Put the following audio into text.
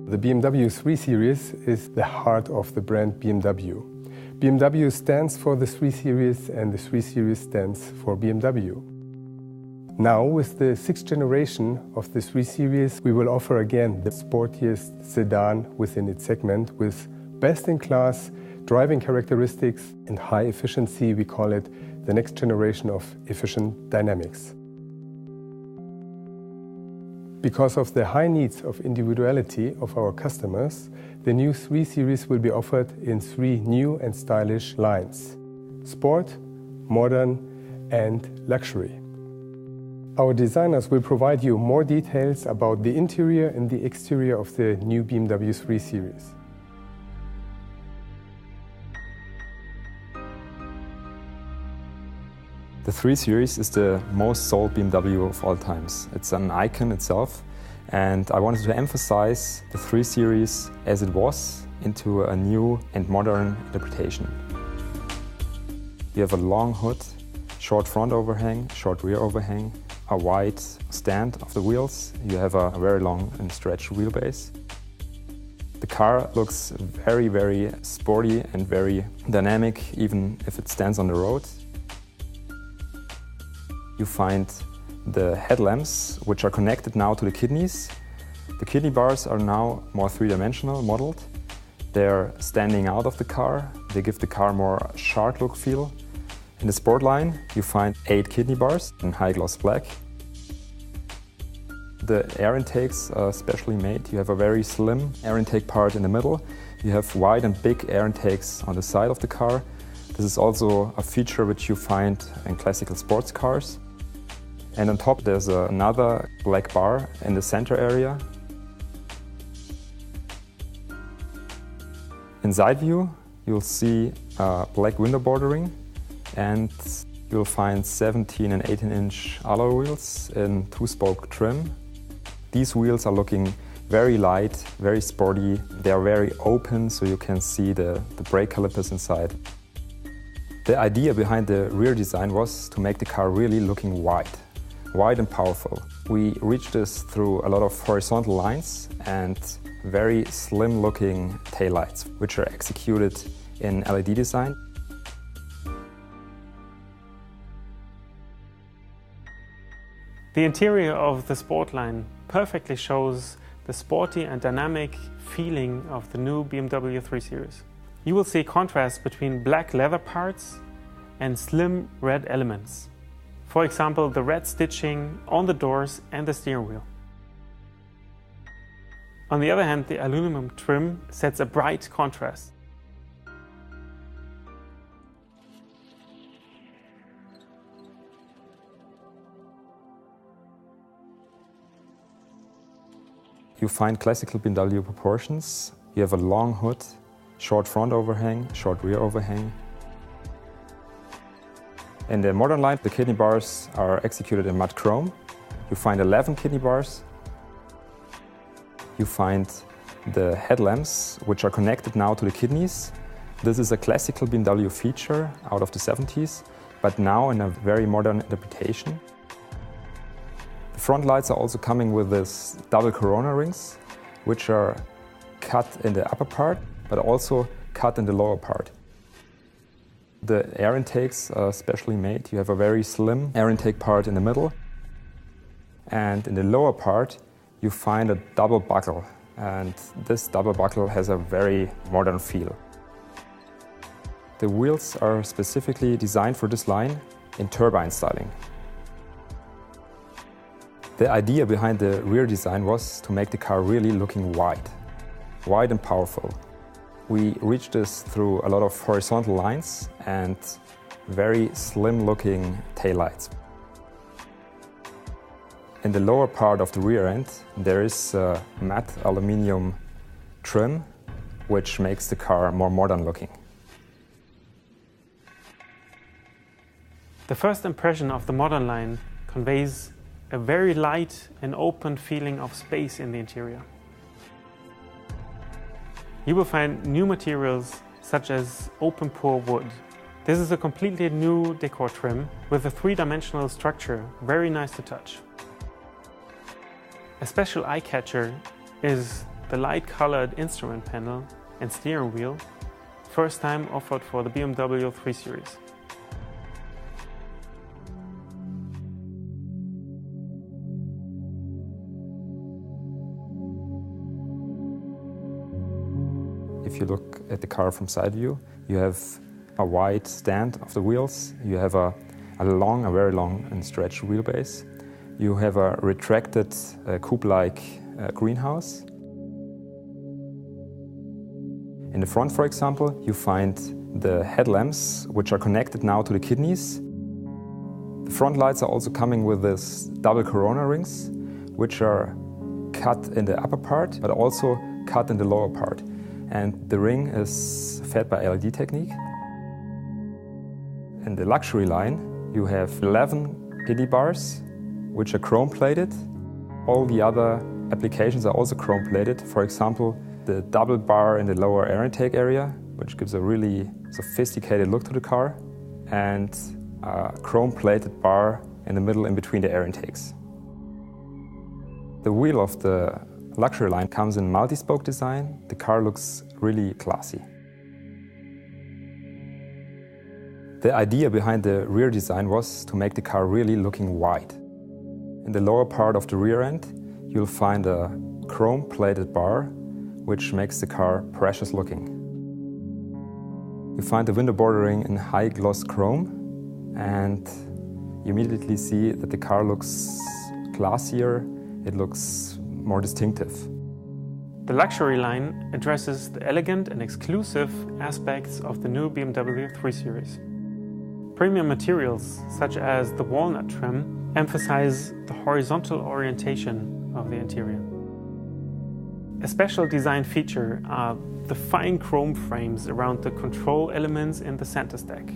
The BMW 3 Series is the heart of the brand BMW. BMW stands for the 3 Series and the 3 Series stands for BMW. Now, with the 6th generation of the 3 Series, we will offer again the sportiest sedan within its segment with best-in-class driving characteristics and high efficiency. We call it the next generation of efficient dynamics. Because of the high needs of individuality of our customers, the new 3 Series will be offered in 3 new and stylish lines: Sport, Modern and Luxury. Our designers will provide you more details about the interior and the exterior of the new BMW 3 Series. The 3 Series is the most sold BMW of all times. It's an icon itself, and I wanted to emphasize the 3 Series as it was into a new and modern interpretation. You have a long hood, short front overhang, short rear overhang, a wide stand of the wheels. You have a very long and stretched wheelbase. The car looks very, very sporty and very dynamic, even if it stands on the road. You find the headlamps, which are connected now to the kidneys. The kidney bars are now more three-dimensional modeled. They're standing out of the car. They give the car more sharp look feel. In the sport line, you find 8 kidney bars in high gloss black. The air intakes are specially made. You have a very slim air intake part in the middle. You have wide and big air intakes on the side of the car. This is also a feature which you find in classical sports cars. And on top there's another black bar in the center area. In side view, you'll see black window bordering, and you'll find 17 and 18-inch alloy wheels in 2-spoke trim. These wheels are looking very light, very sporty. They are very open, so you can see the brake calipers inside. The idea behind the rear design was to make the car really looking wide and powerful. We reached this through a lot of horizontal lines and very slim-looking taillights, which are executed in LED design. The interior of the Sport line perfectly shows the sporty and dynamic feeling of the new BMW 3 Series. You will see contrast between black leather parts and slim red elements. For example, the red stitching on the doors and the steering wheel. On the other hand, the aluminum trim sets a bright contrast. You find classical BMW proportions. You have a long hood, short front overhang, short rear overhang. In the modern line, the kidney bars are executed in matte chrome. You find 11 kidney bars. You find the headlamps, which are connected now to the kidneys. This is a classical BMW feature out of the 70s, but now in a very modern interpretation. The front lights are also coming with this double corona rings, which are cut in the upper part, but also cut in the lower part. The air intakes are specially made. You have a very slim air intake part in the middle. And in the lower part, you find a double buckle. And this double buckle has a very modern feel. The wheels are specifically designed for this line in turbine styling. The idea behind the rear design was to make the car really looking wide and powerful. We reached this through a lot of horizontal lines and very slim-looking taillights. In the lower part of the rear end, there is a matte aluminium trim, which makes the car more modern looking. The first impression of the modern line conveys a very light and open feeling of space in the interior. You will find new materials such as open pore wood. This is a completely new decor trim with a 3-dimensional structure, very nice to touch. A special eye-catcher is the light-colored instrument panel and steering wheel, first time offered for the BMW 3 Series. If you look at the car from side view, you have a wide stand of the wheels, you have a very long and stretched wheelbase, you have a retracted coupe-like greenhouse. In the front, for example, you find the headlamps, which are connected now to the kidneys. The front lights are also coming with this double corona rings, which are cut in the upper part, but also cut in the lower part. And the ring is fed by LED technique. In the luxury line, you have 11 kidney bars, which are chrome-plated. All the other applications are also chrome-plated. For example, the double bar in the lower air intake area, which gives a really sophisticated look to the car, and a chrome-plated bar in the middle in between the air intakes. The wheel of the luxury line comes in multi-spoke design. The car looks really classy. The idea behind the rear design was to make the car really looking wide. In the lower part of the rear end, you'll find a chrome-plated bar, which makes the car precious looking. You find the window bordering in high gloss chrome, and you immediately see that the car looks classier, it looks more distinctive. The luxury line addresses the elegant and exclusive aspects of the new BMW 3 Series. Premium materials, such as the walnut trim, emphasize the horizontal orientation of the interior. A special design feature are the fine chrome frames around the control elements in the center stack.